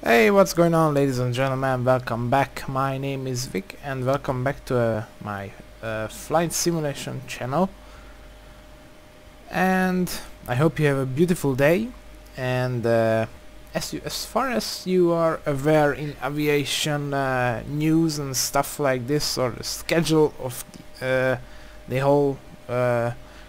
Hey, what's going on, ladies and gentlemen? Welcome back. My name is Vic and welcome back to my flight simulation channel. And I hope you have a beautiful day. And as far as you are aware in aviation news and stuff like this, or the schedule of the whole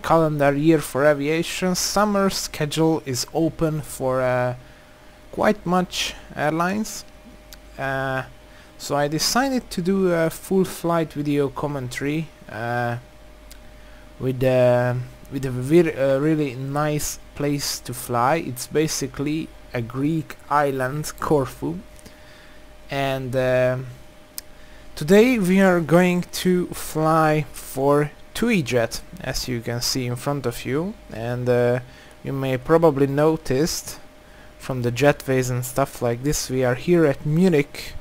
calendar year for aviation, summer schedule is open for quite much airlines, so I decided to do a full flight video commentary with a really nice place to fly. It's basically a Greek island, Corfu, and today we are going to fly for TUI-Jet, as you can see in front of you, and you may probably noticed from the jetways and stuff like this, we are here at Munich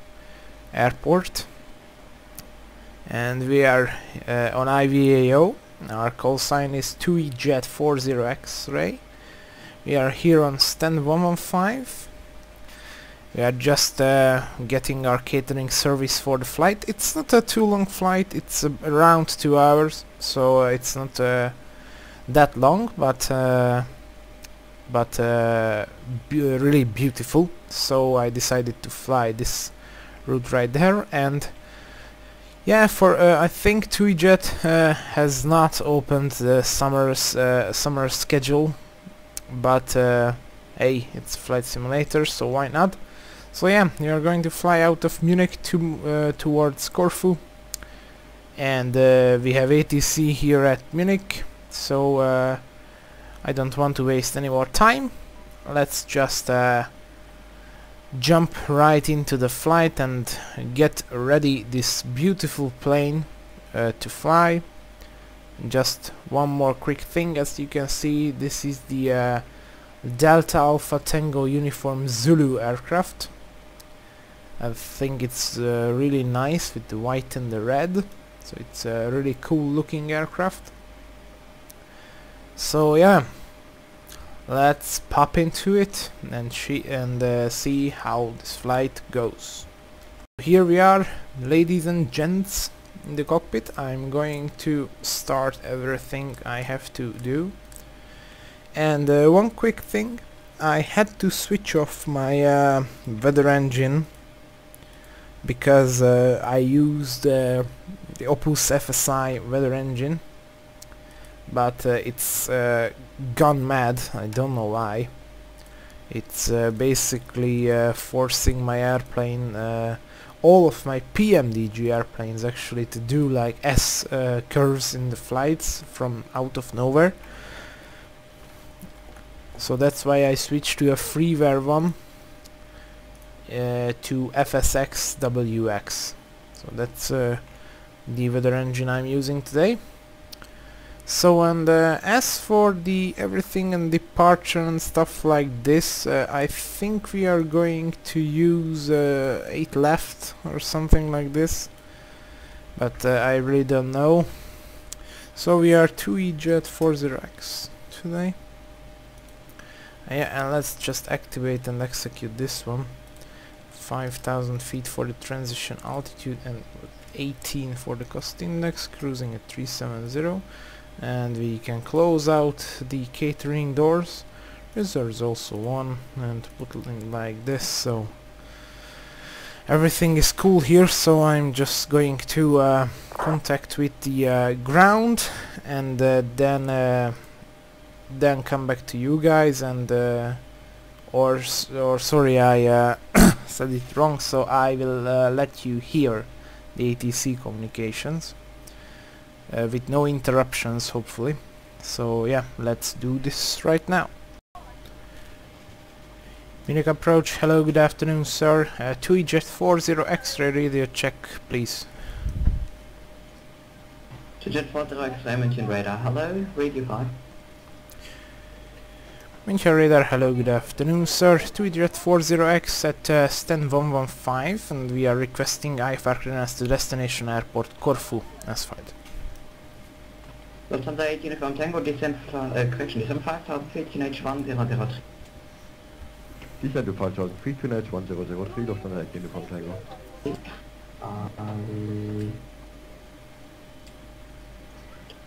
airport and we are on IVAO. Our call sign is TUI Geforce X-ray. We are here on stand 115. We are just getting our catering service for the flight. It's not a too long flight, it's around 2 hours, so it's not that long, but really beautiful, so I decided to fly this route right there. And yeah, for I think TUI-Jet has not opened the summer schedule, but hey, it's a flight simulator, so why not? So yeah, we are going to fly out of Munich to towards Corfu, and we have ATC here at Munich, so I don't want to waste any more time. Let's just jump right into the flight and get ready this beautiful plane to fly. Just one more quick thing, as you can see, this is the Delta Alpha Tango Uniform Zulu aircraft. I think it's really nice with the white and the red, so it's a really cool looking aircraft. So yeah, let's pop into it and see how this flight goes. Here we are, ladies and gents, in the cockpit. I'm going to start everything I have to do. And one quick thing, I had to switch off my weather engine because I used the Opus FSI weather engine, but it's gone mad. I don't know why. It's basically forcing my airplane, all of my PMDG airplanes actually, to do like S curves in the flights from out of nowhere. So that's why I switched to a freeware one, to FSXWX. So that's the weather engine I'm using today. So, and as for the everything and departure and stuff like this, I think we are going to use 8 left or something like this, but I really don't know. So we are TUI Geforce X today. Yeah, and let's just activate and execute this one. 5,000 feet for the transition altitude and 18 for the cost index, cruising at 370. And we can close out the catering doors. There's also one, and put it in like this, so everything is cool here. So I'm just going to contact with the ground, and then come back to you guys, and or sorry, I said it wrong, so I will let you hear the ATC communications with no interruptions, hopefully. So yeah, let's do this right now. Munich approach, hello, good afternoon sir. TUI Geforce X-ray radio check please. To Geforce X-ray München radar, hello, radio 5. München radar, hello, good afternoon sir. TUI Geforce X at stand 115, and we are requesting IFR clearance to destination airport Corfu as filed. Lufthansa 8 Uniform Tango, descent, correction, descent 5000 feet, QNH 1003. Descend to 5000 feet, 2H1003, lost on the uniform tango.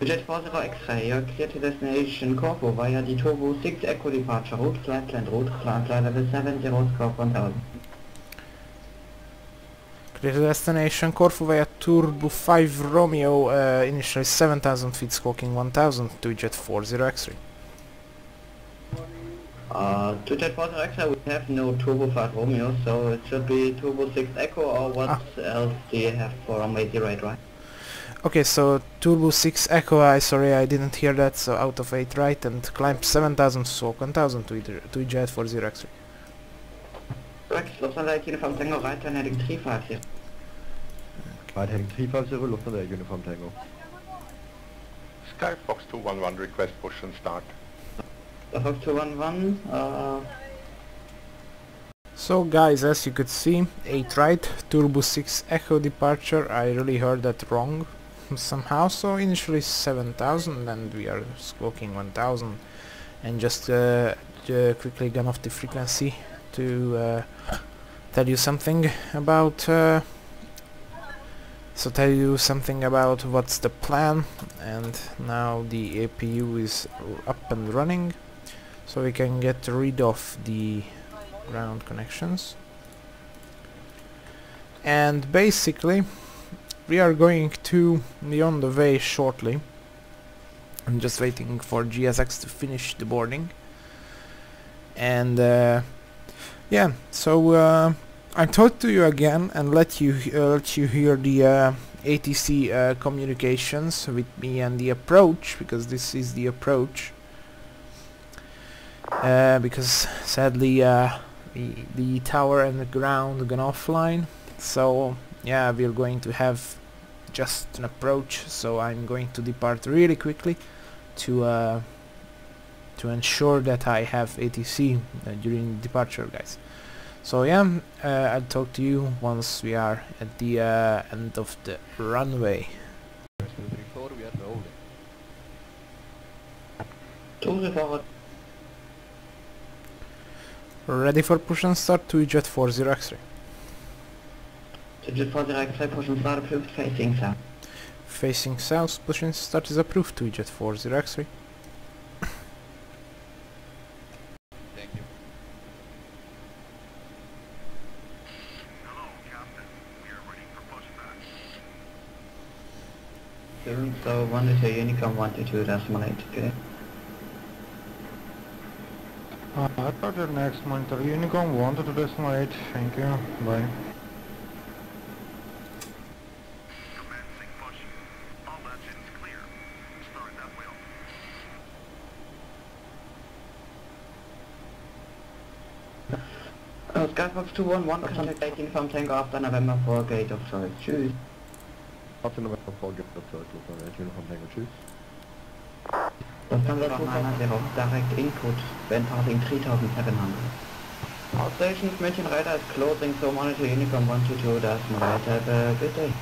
Geforce X-ray, you're clear to destination Corfu via the Turbo 6 Echo departure route, flight level 70, score 1000. Clear to destination Corfu via Turbo 5 Romeo, initially 7000 feet, squawking 1000 to Geforce X-ray. To Geforce X-ray we have no Turbo 5 Romeo, so it should be Turbo 6 Echo, or what else do you have for Runway 08, right? Okay, so Turbo 6 Echo, sorry I didn't hear that, so out of 8 right, and climb 7000, so 1000 to Geforce X-ray. Correct, lost on the uniform tango, right turn heading 350. Right heading 350, lost on the uniform tango. Skyfox 211, request push and start. Fox 211, So guys, as you could see, 8 right, Turbo 6 Echo departure, I really heard that wrong somehow, so initially 7000 and we are squawking 1000, and just quickly gone off the frequency to tell you something about what's the plan. And now the APU is up and running, so we can get rid of the ground connections, and basically we are going to be on the way shortly. I'm just waiting for GSX to finish the boarding, and yeah, so I talk to you again and let you hear the ATC communications with me and the approach, because this is the approach, because sadly the tower and the ground gone offline, so yeah, we're going to have just an approach, so I'm going to depart really quickly to ensure that I have ATC during departure, guys. So yeah, I'll talk to you once we are at the end of the runway. Before we are rolling. Ready for push and start to Geforce X-ray. To Geforce X-ray, push and start approved, facing south. Facing south, push and start is approved to Geforce X-ray. Thank you. Hello, Captain. We are ready for pushback. Doing so, 122 Unicom 122.8, okay? Roger, next monitor Unicom 122.8, thank you, bye. Commencing push. All engines clear. Start that wheel. Skyfox 211, contact 18 from Tango after November 4, gate of choice. Tschüss. After November 4, get the third, lost on the uniform tango, choose. Lufthansa 290, direct input, when passing 3700. All stations, München radar is closing, so monitor Unicom 122, that's my right, have a good day.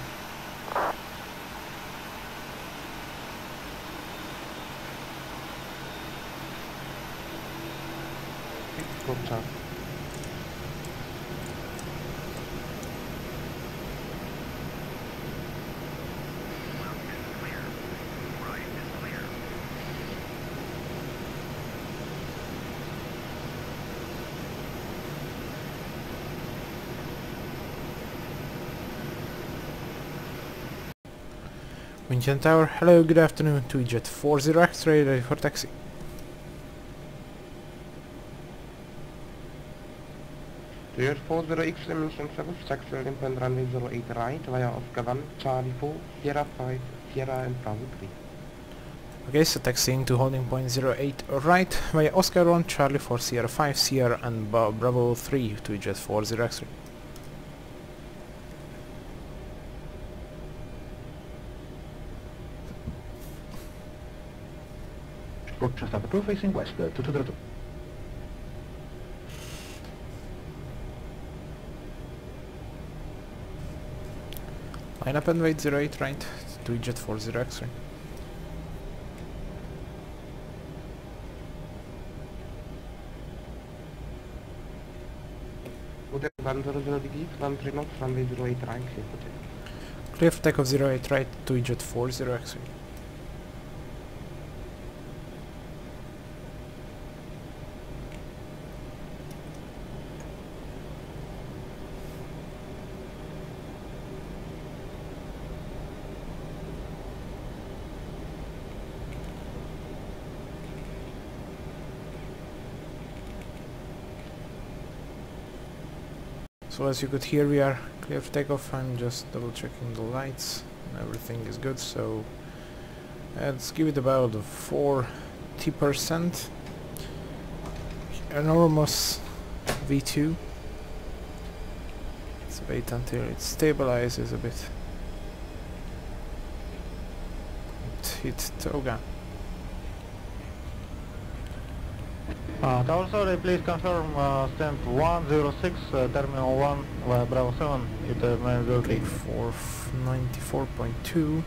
München Tower, hello, good afternoon to Geforce X-ray, ready for taxi. Geforce X-ray München 7, taxi inbound runway 08 right via Oscar 1, Charlie 4, Sierra 5, Sierra and Bravo 3. Okay, so taxiing to holding point 08 right via Oscar 1, Charlie 4, Sierra 5, Sierra and Bravo 3 to Geforce X-ray. Broadcast up approved, facing west, 2202. Line up and wait 08 right to Geforce X-ray. run 00 degrees, run 3 knots, runway 08 right, clear for takeoff. Clear for takeoff 08 right, 2Jet40 X. So as you could hear, we are clear for takeoff. I'm just double checking the lights and everything is good, so let's give it about 40%. Enormous V2. Let's wait until it stabilizes a bit. And hit toga. Tower sorry, please confirm stamp 106, terminal 1 via Bravo 7, it 903. 494.2.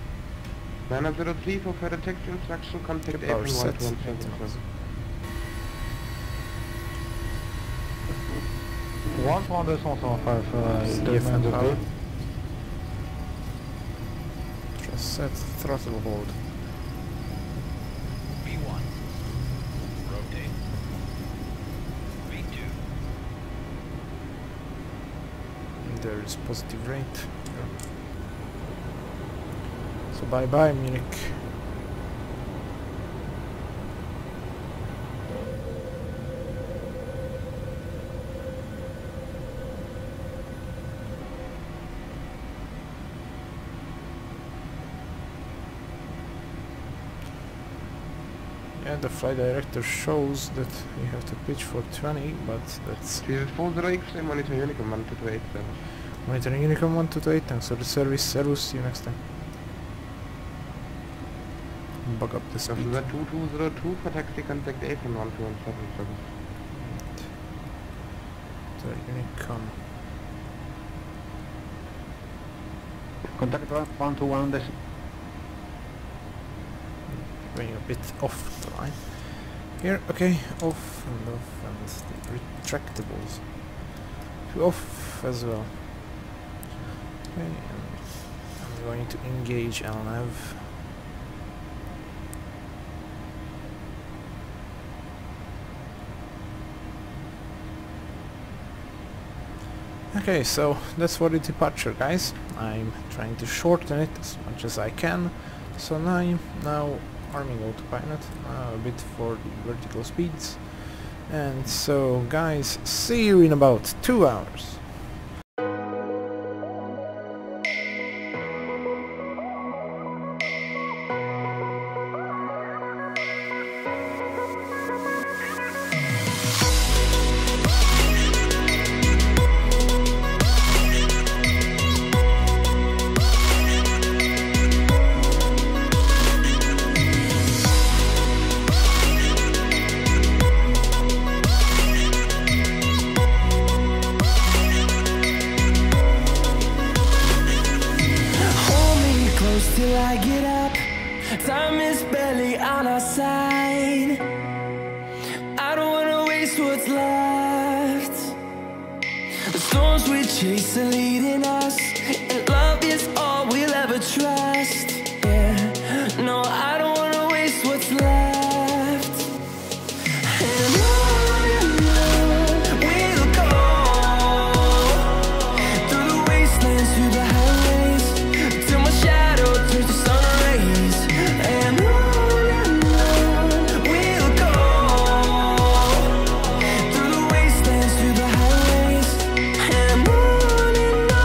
903 for further taxi instruction, contact Power set. 12177. 11.75, CFM power. 903. Just set throttle hold. V1. Rotate. V2. And there is positive rate. So bye bye Munich. Yeah, the flight director shows that you have to pitch for 20, but that's... Twinfrozr OC, monitor Unicom 1228. Monitoring Unicom 1228, thanks for the service, servus, see you next time. Bug up the speed. After 2202 for taxi, contact A1 12177. The Unicom. Contact 121 decimal. Going a bit off the line. Here, okay, off, and the retractables. Off as well. Okay, and I'm going to engage LNAV. Okay, so that's for the departure, guys. I'm trying to shorten it as much as I can. So now arming autopilot, a bit for the vertical speeds. And so guys, see you in about 2 hours. Till I get up, time is barely on our side. I don't wanna waste what's left. The storms we chase are leading us, and love is all we'll ever trust. Yeah, no, I don't wanna waste what's left. And on we'll go, through the wastelands, through the highways, till my shadow turns to sun rays. And on we'll go, through the wastelands, through the highways. And on we'll go.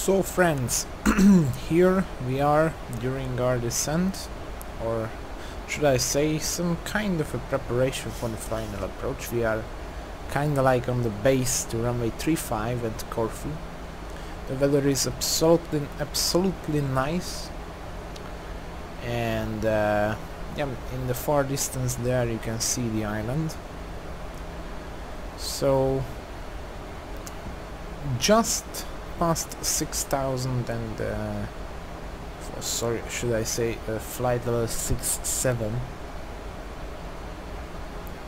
So friends, here we are during our descent, or should I say some kind of a preparation for the final approach. We are kinda like on the base to runway 35 at Corfu. The weather is absolutely nice, and yeah, in the far distance there you can see the island. So just past 6,000 and sorry, should I say flight level 67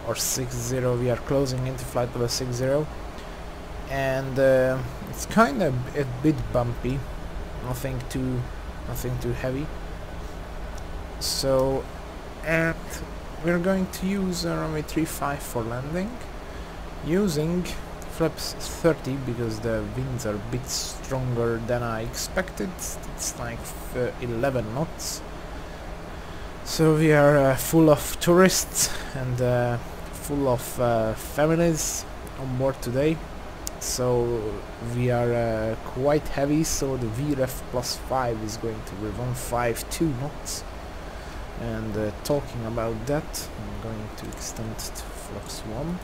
or 60, we are closing into flight level 60, and it's kind of a bit bumpy, nothing too heavy. So, and we're going to use runway 35 for landing, using flaps 30 because the winds are a bit stronger than I expected. It's like 11 knots. So we are full of tourists and full of families on board today. So we are quite heavy, so the VREF plus 5 is going to be 152 knots. And talking about that, I'm going to extend to flaps 1.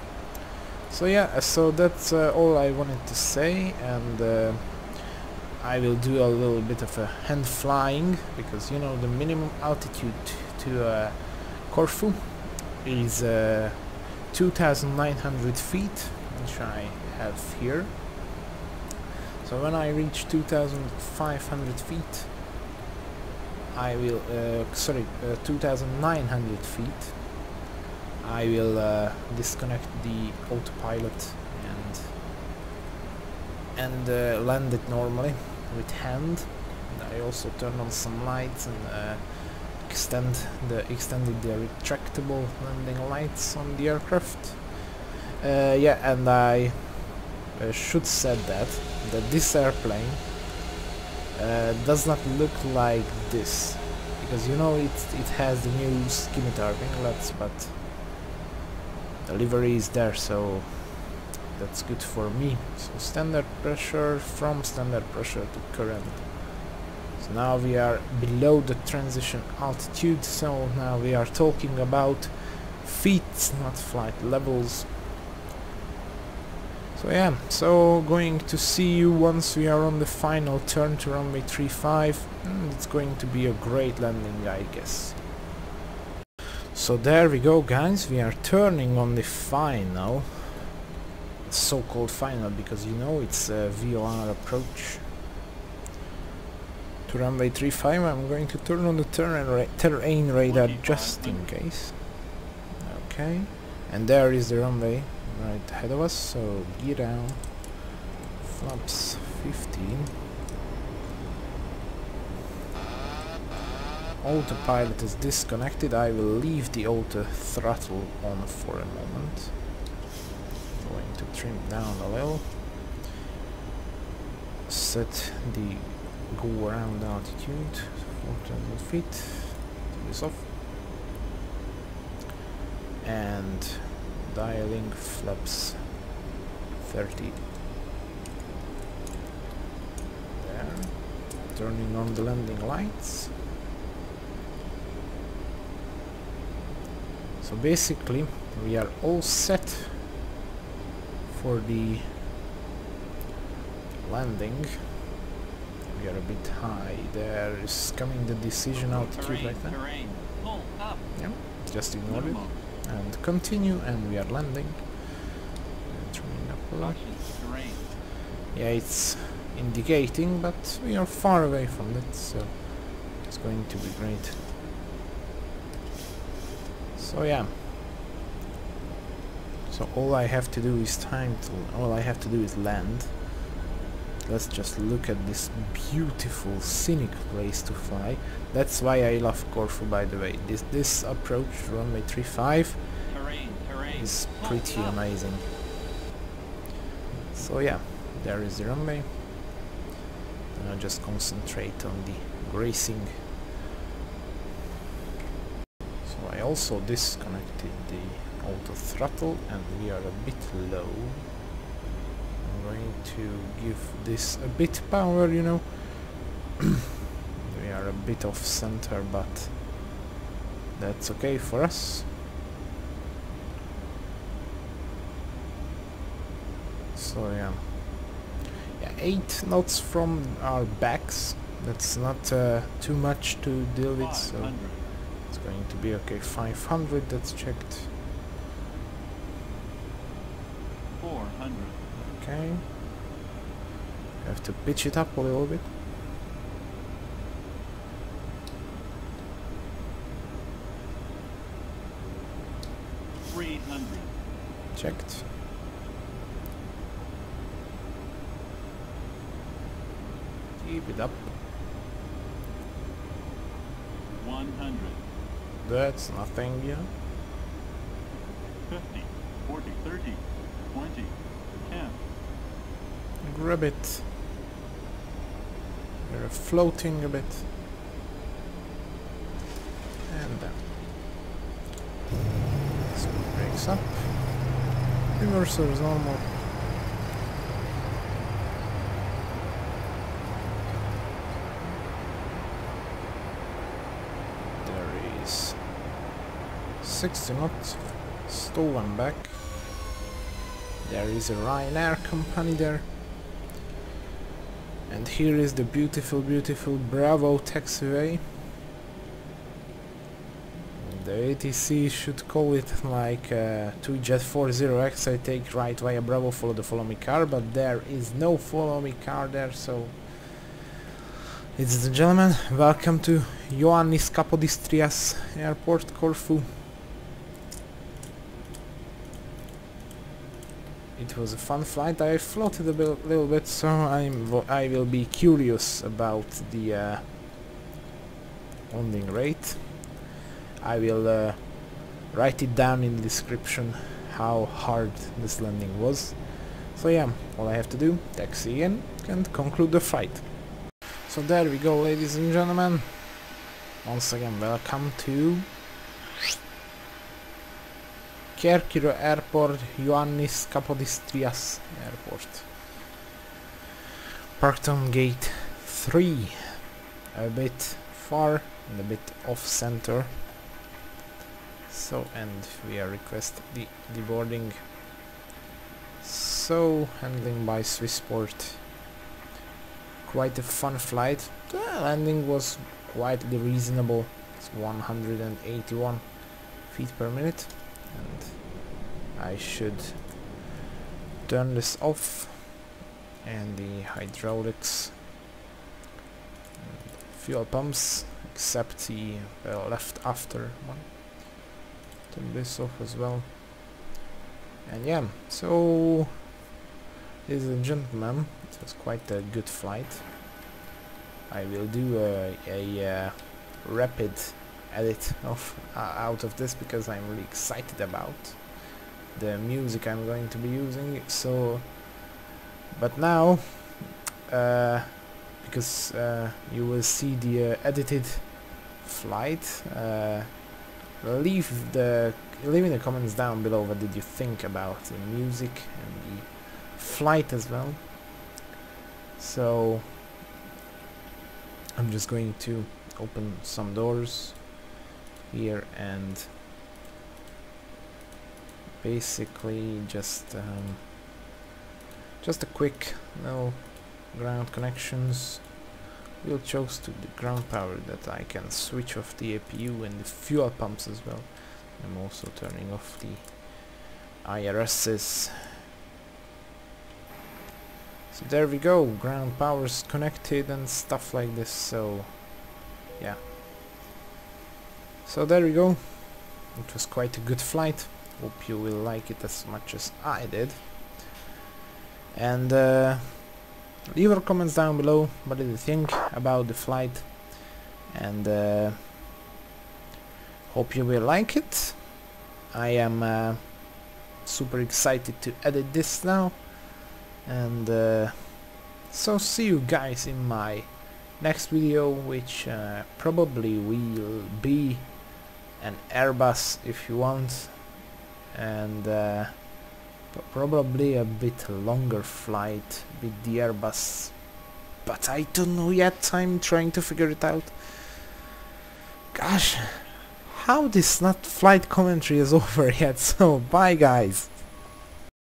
So yeah, so that's all I wanted to say, and I will do a little bit of a hand flying, because you know the minimum altitude to Corfu is 2,900 feet, which I have here. So when I reach 2,500 feet, I will 2,900 feet, I will disconnect the autopilot and land it normally with hand. And I also turn on some lights and extended the retractable landing lights on the aircraft. Yeah, and I should said that this airplane does not look like this, because you know it has the new scimitar winglets, but the livery is there, so that's good for me. So standard pressure, from standard pressure to current. So now we are below the transition altitude, so now we are talking about feet, not flight levels. So yeah, so going to see you once we are on the final turn to runway 35. It's going to be a great landing, I guess. So there we go, guys, we are turning on the final, so-called final, because you know it's a VOR approach to runway 35. I'm going to turn on the terrain radar just in case. Okay, and there is the runway right ahead of us, so gear down, flaps 15. Autopilot is disconnected. I will leave the auto throttle on for a moment. Going to trim down a little. Set the go around altitude 4,000 feet. Turn this off. And dialing flaps 30. There. Turning on the landing lights. So basically we are all set for the landing. We are a bit high. There is coming the decision altitude right now. Yeah, just ignore it and continue, and we are landing. Turning up a lot. Yeah, it's indicating, but we are far away from it, so it's going to be great. So yeah, so all I have to do is land. Let's just look at this beautiful scenic place to fly. That's why I love Corfu, by the way. This approach to runway 35 is pretty amazing. So yeah, there is the runway. And I'll just concentrate on the grazing. I also disconnected the auto throttle, and we are a bit low. I'm I'm going to give this a bit power, you know. We are a bit off center, but that's okay for us. So yeah, 8 knots from our backs. That's not too much to deal with, so it's going to be okay. 500, that's checked. 400. Okay. Have to pitch it up a little bit. Checked. Keep it up. 100. That's nothing, yeah. 50, 40, 30, 20, 10. Grab it. We're floating a bit. And then. So brakes up. Immersive is normal. There is 60 knots. Stolen back. There is a Ryanair company there. And here is the beautiful, beautiful Bravo taxiway. The ATC should call it like Geforce OC. I take right via Bravo, follow the follow me car, but there is no follow me car there, so ladies and gentlemen, welcome to Ioannis Kapodistrias Airport, Corfu. It was a fun flight. I floated a little bit, so I will be curious about the landing rate. I will write it down in the description how hard this landing was. So yeah, all I have to do, taxi in and conclude the flight. So there we go, ladies and gentlemen. Once again, welcome to Kerkiro Airport, Ioannis Kapodistrias Airport. Parked on gate 3, a bit far and a bit off center. So, and we are request the boarding. So, handling by Swissport. Quite a fun flight. The landing was quite reasonable. It's 181 feet per minute. And I should turn this off. And the hydraulics. And fuel pumps, except the left after one. Turn this off as well. And yeah, so ladies and gentlemen, it was quite a good flight. I will do a rapid edit of out of this because I'm really excited about the music I'm going to be using. So, but now because you will see the edited flight. Leave in the comments down below what did you think about the music and the flight as well. So I'm just going to open some doors here and basically just a quick little ground connections. We'll choose to the ground power that I can switch off the APU and the fuel pumps as well. I'm also turning off the IRSs. So there we go, ground power's connected and stuff like this, so yeah. So there we go, it was quite a good flight. Hope you will like it as much as I did. And leave your comments down below, what did you think about the flight, and hope you will like it. I am super excited to edit this now, and so see you guys in my next video, which probably will be an Airbus if you want, and Probably a bit longer flight with the Airbus, but I don't know yet. I'm trying to figure it out. Gosh, how this not flight commentary is over yet? So bye guys.